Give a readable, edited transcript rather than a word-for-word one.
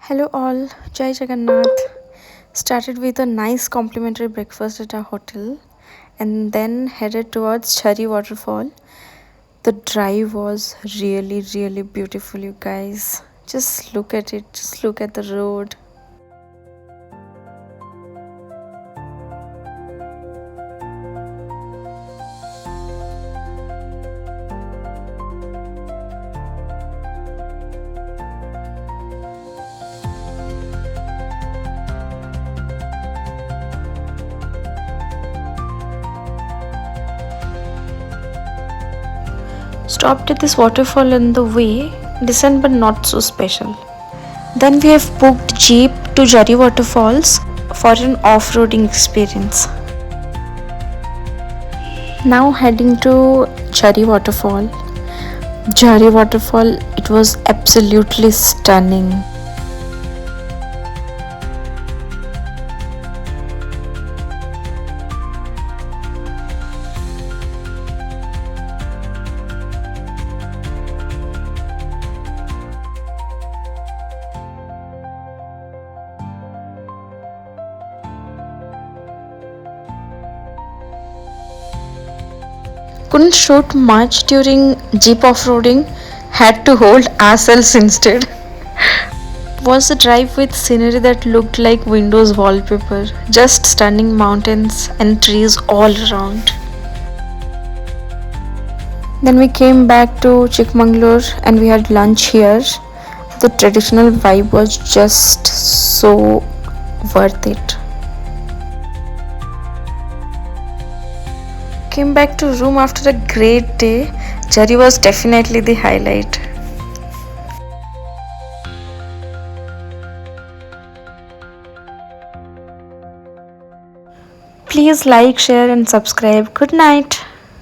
Hello all, Jai Jagannath. Started with a nice complimentary breakfast at our hotel and then headed towards Jhari Waterfall. The drive was really beautiful, you guys. Just look at it, just look at the road. Stopped at this waterfall on the way, decent but not so special. Then we have booked jeep to Jhari Waterfalls for an off-roading experience. Now heading to Jhari Waterfall. Jhari Waterfall, it was absolutely stunning. Couldn't shoot much during jeep off-roading, had to hold ourselves instead. Was a drive with scenery that looked like Windows wallpaper, just stunning mountains and trees all around. Then we came back to Chikmagalur and we had lunch here. The traditional vibe was just so worth it. Came back to room after a great day. Jhari was definitely the highlight. Please like, share and subscribe. Good night.